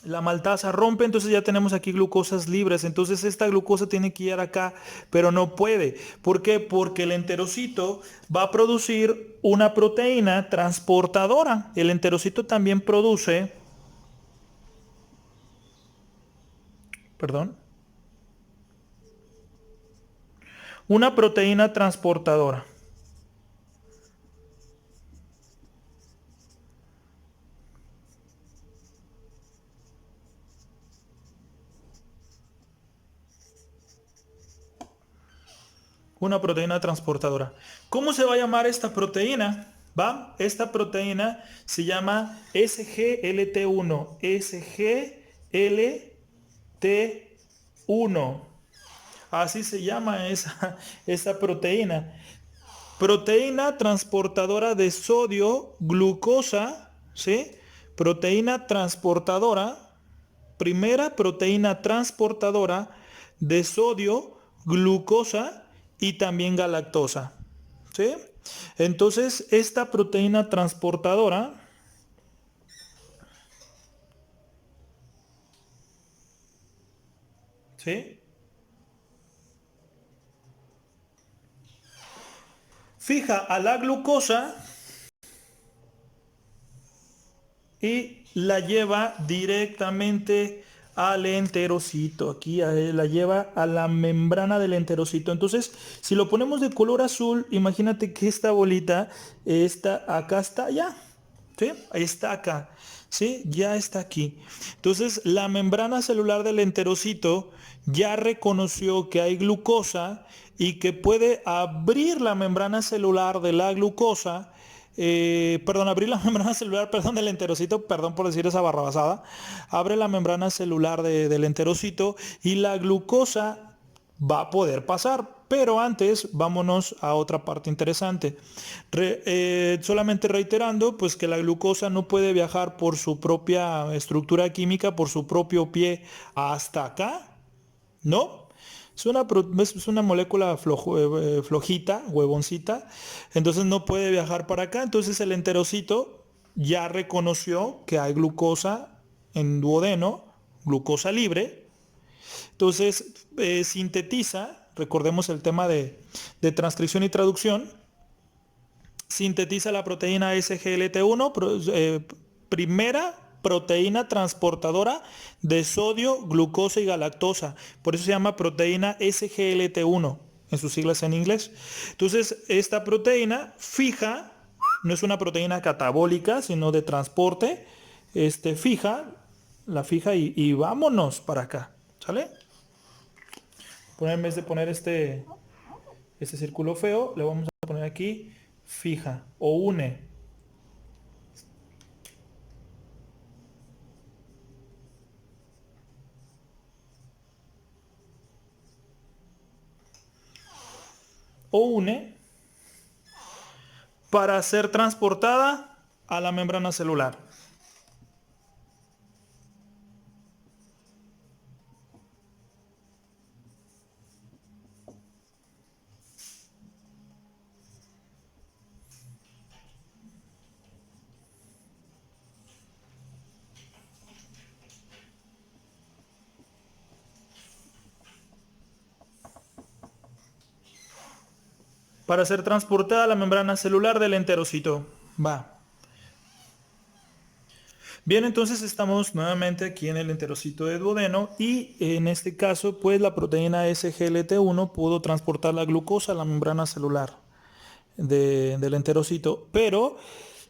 La maltasa rompe, entonces ya tenemos aquí glucosas libres. Entonces esta glucosa tiene que ir acá, pero no puede. ¿Por qué? Porque el enterocito va a producir una proteína transportadora. El enterocito también produce, perdón, una proteína transportadora. Una proteína transportadora. ¿Cómo se va a llamar esta proteína? ¿Va? Esta proteína se llama SGLT1. SGLT1. Así se llama esa proteína. Proteína transportadora de sodio, glucosa, ¿sí? Proteína transportadora, primera proteína transportadora de sodio, glucosa y también galactosa, ¿sí? Entonces, esta proteína transportadora, ¿sí? Fija a la glucosa y la lleva directamente al enterocito. Aquí la lleva a la membrana del enterocito. Entonces, si lo ponemos de color azul, imagínate que esta bolita está acá, está ya. ¿Sí? Ahí está acá. ¿Sí? Ya está aquí. Entonces, la membrana celular del enterocito ya reconoció que hay glucosa y que puede abrir la membrana celular de la glucosa, perdón, abrir la membrana celular, perdón, del enterocito, perdón por decir esa barrabasada, abre la membrana celular del enterocito y la glucosa va a poder pasar. Pero antes vámonos a otra parte interesante. Solamente reiterando pues que la glucosa no puede viajar por su propia estructura química, por su propio pie hasta acá, ¿no? Es una molécula flojita, huevoncita, entonces no puede viajar para acá. Entonces el enterocito ya reconoció que hay glucosa en duodeno, glucosa libre. Entonces sintetiza, recordemos el tema de transcripción y traducción, sintetiza la proteína SGLT1, primera proteína transportadora de sodio, glucosa y galactosa. Por eso se llama proteína SGLT1 en sus siglas en inglés. Entonces, esta proteína fija, no es una proteína catabólica, sino de transporte, la fija y vámonos para acá. ¿Sale? En vez de poner este círculo feo, le vamos a poner aquí fija o une. O une para ser transportada a la membrana celular. Para ser transportada a la membrana celular del enterocito. Va. Bien, entonces estamos nuevamente aquí en el enterocito de duodeno y en este caso pues la proteína SGLT1 pudo transportar la glucosa a la membrana celular del enterocito. Pero,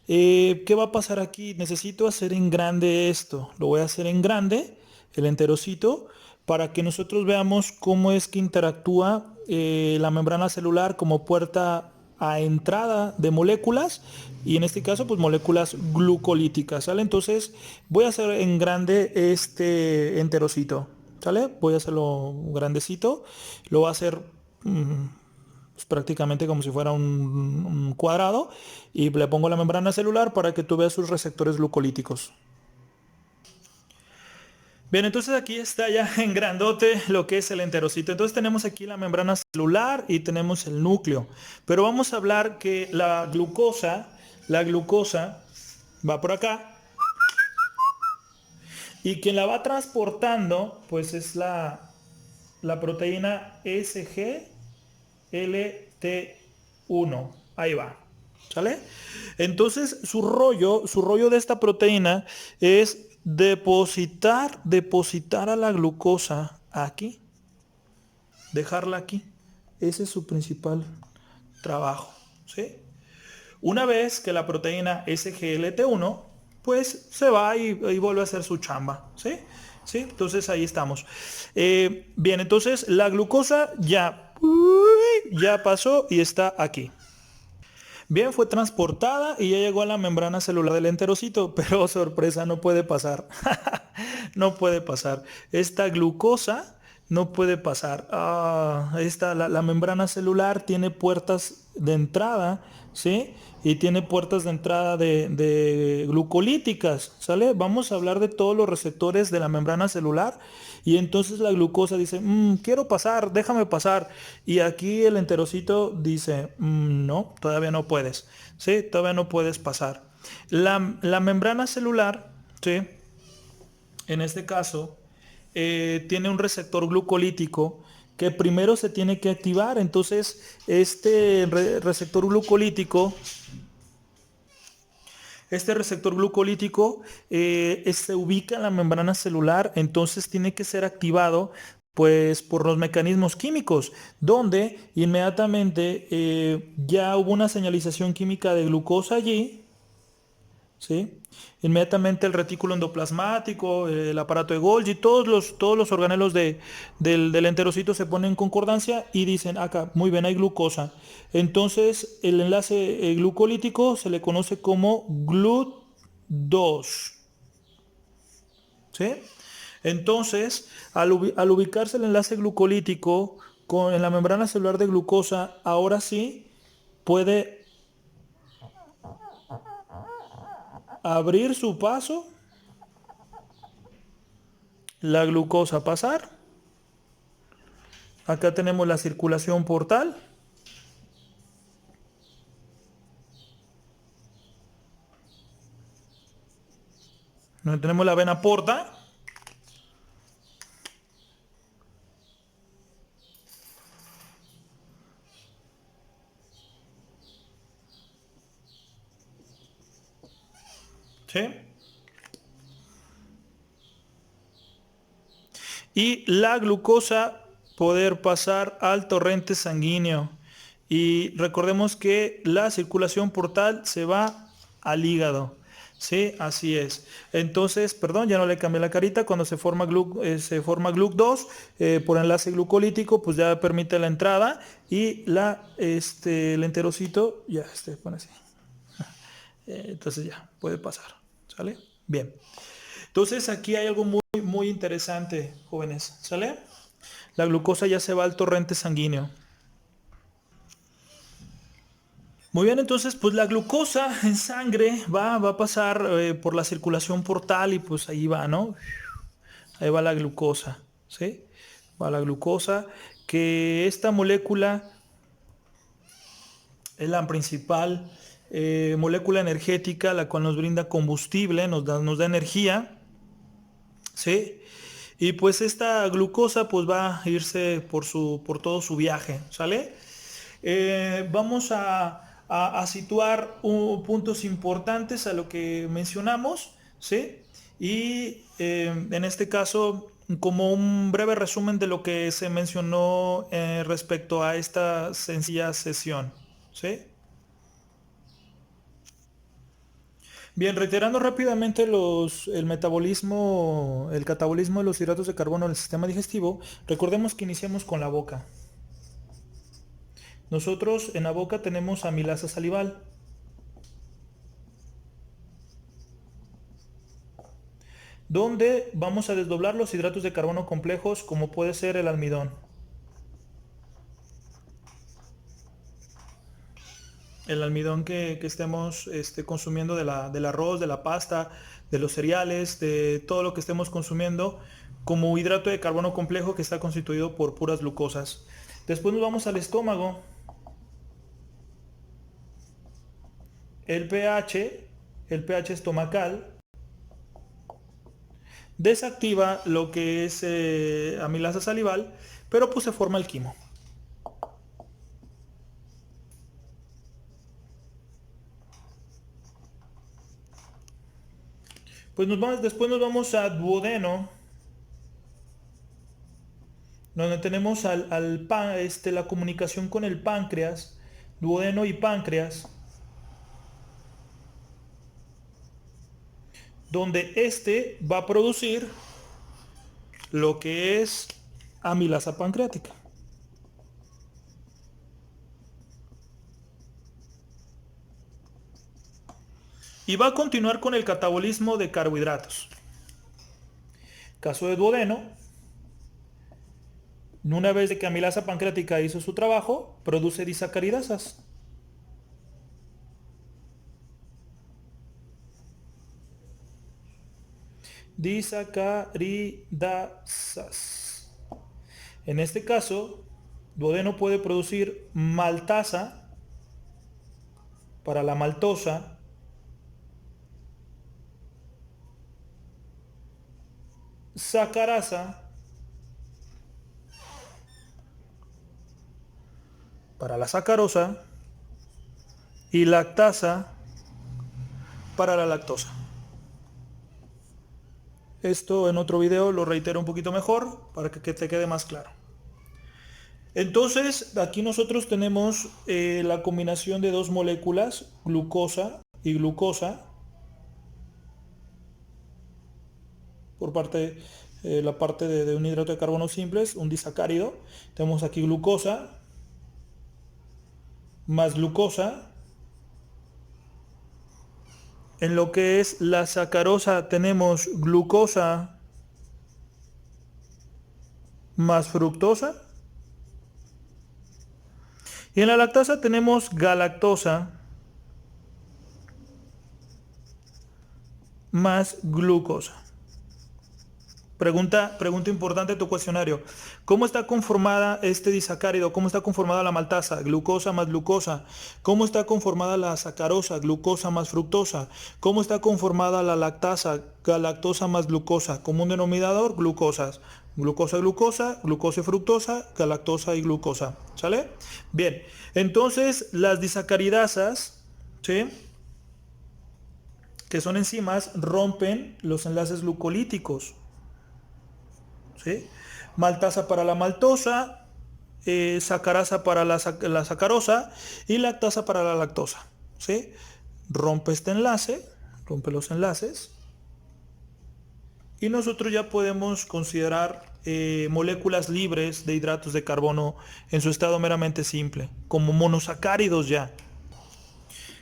¿qué va a pasar aquí? Necesito hacer en grande esto. Lo voy a hacer en grande, el enterocito, para que nosotros veamos cómo es que interactúa la membrana celular como puerta a entrada de moléculas y en este caso pues moléculas glucolíticas, ¿sale? Entonces voy a hacer en grande este enterocito, ¿sale? Voy a hacerlo grandecito, lo voy a hacer pues, prácticamente como si fuera un cuadrado y le pongo la membrana celular para que tú veas sus receptores glucolíticos. Bien, entonces aquí está ya en grandote lo que es el enterocito. Entonces tenemos aquí la membrana celular y tenemos el núcleo. Pero vamos a hablar que la glucosa va por acá y quien la va transportando pues es la proteína SGLT1. Ahí va. ¿Sale? Entonces su rollo de esta proteína es depositar a la glucosa aquí, dejarla aquí. Ese es su principal trabajo, ¿sí? Una vez que la proteína SGLT1 pues se va y vuelve a hacer su chamba, ¿sí? ¿Sí? Entonces ahí estamos. Bien, entonces la glucosa ya pasó y está aquí. Bien, fue transportada y ya llegó a la membrana celular del enterocito, pero sorpresa, no puede pasar. No puede pasar. Esta glucosa no puede pasar. La membrana celular tiene puertas de entrada, ¿sí? Y tiene puertas de entrada de glucolíticas, ¿sale? Vamos a hablar de todos los receptores de la membrana celular y entonces la glucosa dice, quiero pasar, déjame pasar. Y aquí el enterocito dice, no, todavía no puedes, ¿sí? Todavía no puedes pasar. La membrana celular, ¿sí? En este caso, tiene un receptor glucolítico que primero se tiene que activar. Entonces, este receptor glucolítico Este receptor glucolítico se ubica en la membrana celular, entonces tiene que ser activado pues por los mecanismos químicos, donde inmediatamente ya hubo una señalización química de glucosa allí, ¿sí? Inmediatamente el retículo endoplasmático, el aparato de Golgi, todos los organelos del enterocito se ponen en concordancia y dicen, acá, muy bien, hay glucosa. Entonces, el enlace glucolítico se le conoce como GLUT2, ¿sí? Entonces, al ubicarse el enlace glucolítico en la membrana celular de glucosa, ahora sí puede abrir su paso, la glucosa pasar. Acá tenemos la circulación portal. Donde tenemos la vena porta. ¿Sí? Y la glucosa poder pasar al torrente sanguíneo. Y recordemos que la circulación portal se va al hígado. Sí, así es. Entonces, perdón, ya no le cambié la carita. Cuando se forma GLUC2 por enlace glucolítico, pues ya permite la entrada y el enterocito ya pone así. Entonces ya puede pasar. ¿Sale? Bien. Entonces aquí hay algo muy, muy interesante, jóvenes. ¿Sale? La glucosa ya se va al torrente sanguíneo. Muy bien, entonces pues la glucosa en sangre va a pasar por la circulación portal y pues ahí va, ¿no? Ahí va la glucosa, ¿sí? Va la glucosa, que esta molécula es la principal molécula energética, la cual nos brinda combustible, nos da energía, ¿sí? Y pues esta glucosa pues va a irse por todo su viaje, ¿sale? Vamos a situar puntos importantes a lo que mencionamos, ¿sí? Y en este caso, como un breve resumen de lo que se mencionó respecto a esta sencilla sesión, ¿sí? Bien, reiterando rápidamente el catabolismo de los hidratos de carbono en el sistema digestivo, recordemos que iniciamos con la boca. Nosotros en la boca tenemos amilasa salival, donde vamos a desdoblar los hidratos de carbono complejos como puede ser el almidón. El almidón que estemos consumiendo del arroz, de la pasta, de los cereales, de todo lo que estemos consumiendo como hidrato de carbono complejo que está constituido por puras glucosas. Después nos vamos al estómago. El pH, el pH estomacal, desactiva lo que es amilasa salival, pero pues se forma el quimo. Pues después nos vamos a duodeno, donde tenemos la comunicación con el páncreas, duodeno y páncreas, donde va a producir lo que es amilasa pancreática. Y va a continuar con el catabolismo de carbohidratos. Caso de duodeno, una vez de que amilasa pancreática hizo su trabajo, produce disacaridasas. Disacaridasas. En este caso, duodeno puede producir maltasa para la maltosa, sacarasa para la sacarosa y lactasa para la lactosa. Esto en otro video lo reitero un poquito mejor para que te quede más claro. Entonces, aquí nosotros tenemos la combinación de dos moléculas, glucosa y glucosa, por parte, la parte de un hidrato de carbono simples, un disacárido. Tenemos aquí glucosa más glucosa. En lo que es la sacarosa tenemos glucosa más fructosa. Y en la lactasa tenemos galactosa más glucosa. Pregunta importante de tu cuestionario. ¿Cómo está conformada este disacárido? ¿Cómo está conformada la maltasa? Glucosa más glucosa. ¿Cómo está conformada la sacarosa? Glucosa más fructosa. ¿Cómo está conformada la lactasa? Galactosa más glucosa. Común denominador, glucosas. Glucosa, glucosa, glucosa y fructosa, galactosa y glucosa. ¿Sale? Bien. Entonces, las disacaridasas, ¿sí?, que son enzimas, rompen los enlaces glucolíticos. ¿Sí? Maltasa para la maltosa, sacarasa para la sacarosa y lactasa para la lactosa. ¿Sí? Rompe este enlace, rompe los enlaces y nosotros ya podemos considerar moléculas libres de hidratos de carbono en su estado meramente simple, como monosacáridos ya.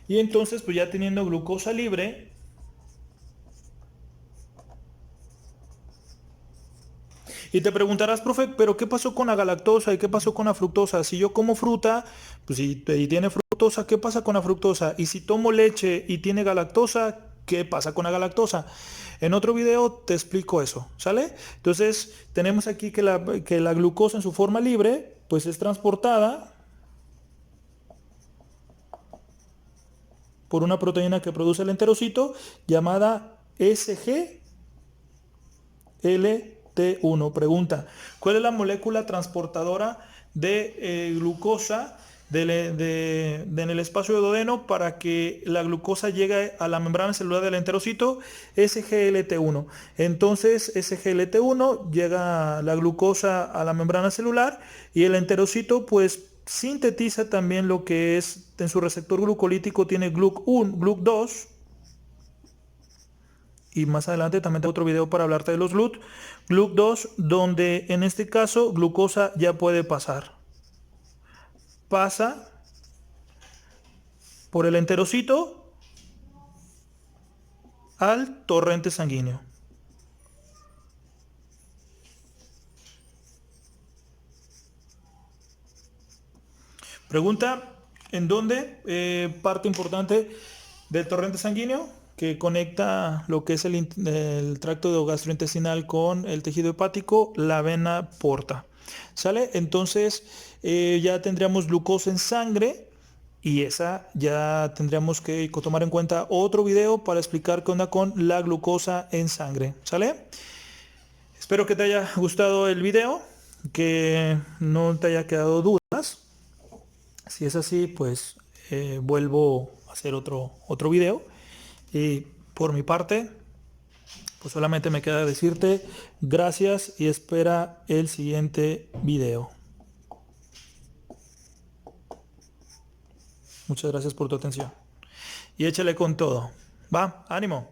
Y entonces, pues ya teniendo glucosa libre, y te preguntarás, profe, ¿pero qué pasó con la galactosa y qué pasó con la fructosa? Si yo como fruta, pues y tiene fructosa, ¿qué pasa con la fructosa? Y si tomo leche y tiene galactosa, ¿qué pasa con la galactosa? En otro video te explico eso, ¿sale? Entonces, tenemos aquí que la glucosa en su forma libre, pues es transportada por una proteína que produce el enterocito llamada SGLT1. Pregunta, ¿cuál es la molécula transportadora de glucosa en el espacio de duodeno para que la glucosa llegue a la membrana celular del enterocito? SGLT1. Entonces, SGLT1 llega la glucosa a la membrana celular y el enterocito pues sintetiza también lo que es, en su receptor glucolítico tiene GLUC1, GLUC2, y más adelante también tengo otro video para hablarte de los GLUC2, donde en este caso glucosa ya puede pasar. Pasa por el enterocito al torrente sanguíneo. Pregunta, ¿en dónde? Parte importante del torrente sanguíneo que conecta lo que es el tracto gastrointestinal con el tejido hepático, la vena porta. ¿Sale? Entonces ya tendríamos glucosa en sangre y esa ya tendríamos que tomar en cuenta otro video para explicar qué onda con la glucosa en sangre. ¿Sale? Espero que te haya gustado el video, que no te haya quedado dudas. Si es así, pues vuelvo a hacer otro video. Y por mi parte, pues solamente me queda decirte gracias y espera el siguiente video. Muchas gracias por tu atención. Y échale con todo. Va, ánimo.